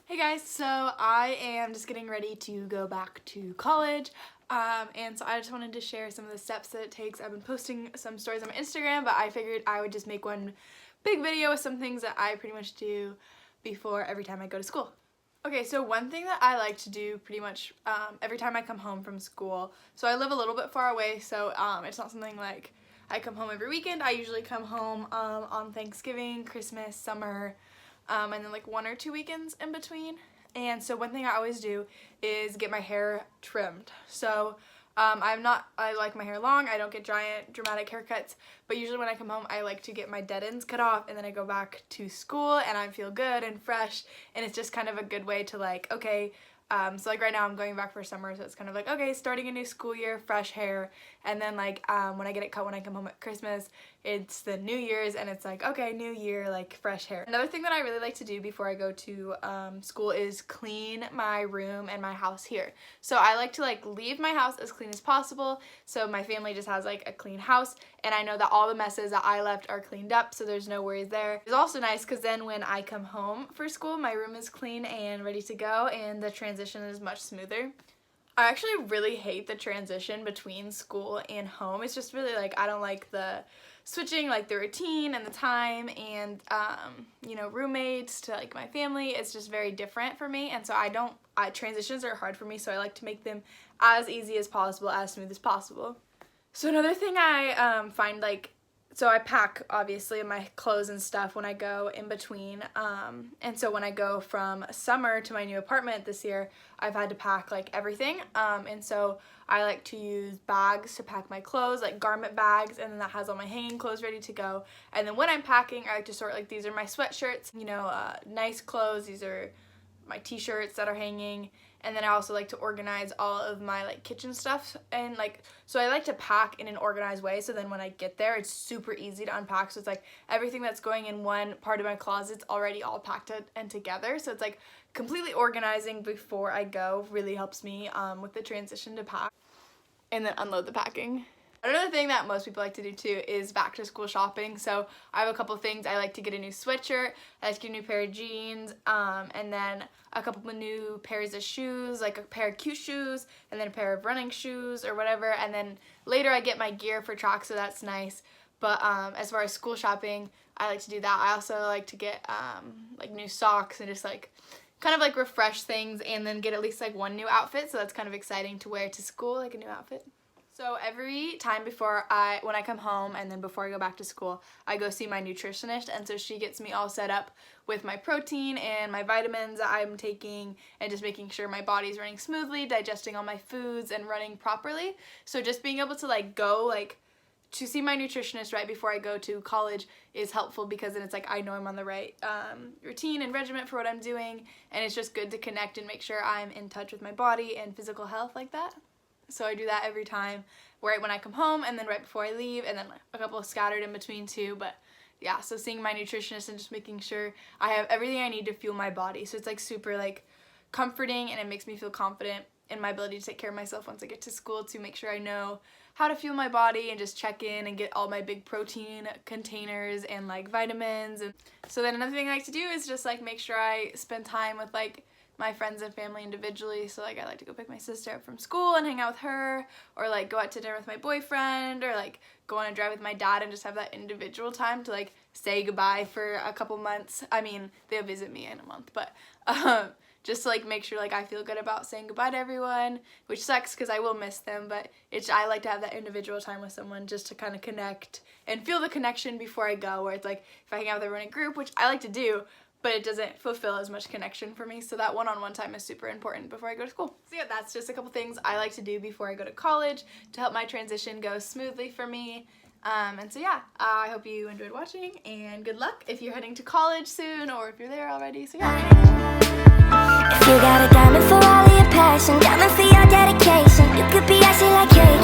Hey guys, so I am just getting ready to go back to college, and so I just wanted to share some of the steps that it takes. I've been posting some stories on my Instagram, but I figured I would just make one big video with some things that I pretty much do before every time I go to school. Okay, so one thing that I like to do pretty much every time I come home from school, so I live a little bit far away, so it's not something like I come home every weekend. I usually come home on Thanksgiving, Christmas, summer, and then like 1 or 2 weekends in between. And so one thing I always do is get my hair trimmed. So I like my hair long. I don't get giant dramatic haircuts, but usually when I come home I like to get my dead ends cut off, and then I go back to school and I feel good and fresh, and it's just kind of a good way to like, okay, so like right now I'm going back for summer, so it's kind of like, okay, starting a new school year, fresh hair, and then like when I get it cut when I come home at Christmas, it's the New Year's, and it's like, okay, new year, like fresh hair. Another thing that I really like to do before I go to school is clean my room and my house here. So I like to like leave my house as clean as possible, so my family just has like a clean house, and I know that all the messes that I left are cleaned up, so there's no worries there. It's also nice because then when I come home for school, my room is clean and ready to go, and the transition is much smoother. I actually really hate the transition between school and home. It's just really like, I don't like the switching, like the routine and the time, and you know, roommates to like my family. It's just very different for me, and so transitions are hard for me, so I like to make them as easy as possible, as smooth as possible. So another thing I find, like, so I pack obviously my clothes and stuff when I go in between, and so when I go from summer to my new apartment this year, I've had to pack like everything, and so I like to use bags to pack my clothes, like garment bags, and then that has all my hanging clothes ready to go. And then when I'm packing, I like to sort, like, these are my sweatshirts, you know, nice clothes, these are my t-shirts that are hanging, and then I also like to organize all of my like kitchen stuff, and like, so I like to pack in an organized way, so then when I get there it's super easy to unpack. So it's like everything that's going in one part of my closet's already all packed and together, so it's like completely organizing before I go really helps me with the transition to pack and then unload the packing. Another thing that most people like to do too is back to school shopping. So I have a couple things. I like to get a new sweatshirt, I like to get a new pair of jeans, and then a couple of new pairs of shoes, like a pair of cute shoes, and then a pair of running shoes or whatever, and then later I get my gear for track, so that's nice. But as far as school shopping, I like to do that. I also like to get like new socks and just like kind of like refresh things, and then get at least like one new outfit, so that's kind of exciting to wear to school, like a new outfit. So every time when I come home and then before I go back to school, I go see my nutritionist, and so she gets me all set up with my protein and my vitamins that I'm taking, and just making sure my body's running smoothly, digesting all my foods, and running properly. So just being able to like go like to see my nutritionist right before I go to college is helpful, because then it's like I know I'm on the right routine and regimen for what I'm doing, and it's just good to connect and make sure I'm in touch with my body and physical health like that. So I do that every time, right when I come home, and then right before I leave, and then a couple scattered in between too. But yeah, so seeing my nutritionist and just making sure I have everything I need to fuel my body. So it's like super like comforting, and it makes me feel confident in my ability to take care of myself once I get to school, to make sure I know how to fuel my body and just check in and get all my big protein containers and like vitamins. And so then another thing I like to do is just like make sure I spend time with like my friends and family individually. So like I like to go pick my sister up from school and hang out with her, or like go out to dinner with my boyfriend, or like go on a drive with my dad and just have that individual time to like say goodbye for a couple months. I mean, they'll visit me in a month, but just to like make sure like I feel good about saying goodbye to everyone, which sucks because I will miss them, but I like to have that individual time with someone just to kind of connect and feel the connection before I go, where it's like if I hang out with everyone in a group, which I like to do, but it doesn't fulfill as much connection for me, so that one-on-one time is super important before I go to school. So yeah, that's just a couple things I like to do before I go to college to help my transition go smoothly for me. And so yeah, I hope you enjoyed watching, and good luck if you're heading to college soon, or if you're there already. So yeah. If you got a diamond for all of your passion, diamond for your dedication, you could be icy like cake.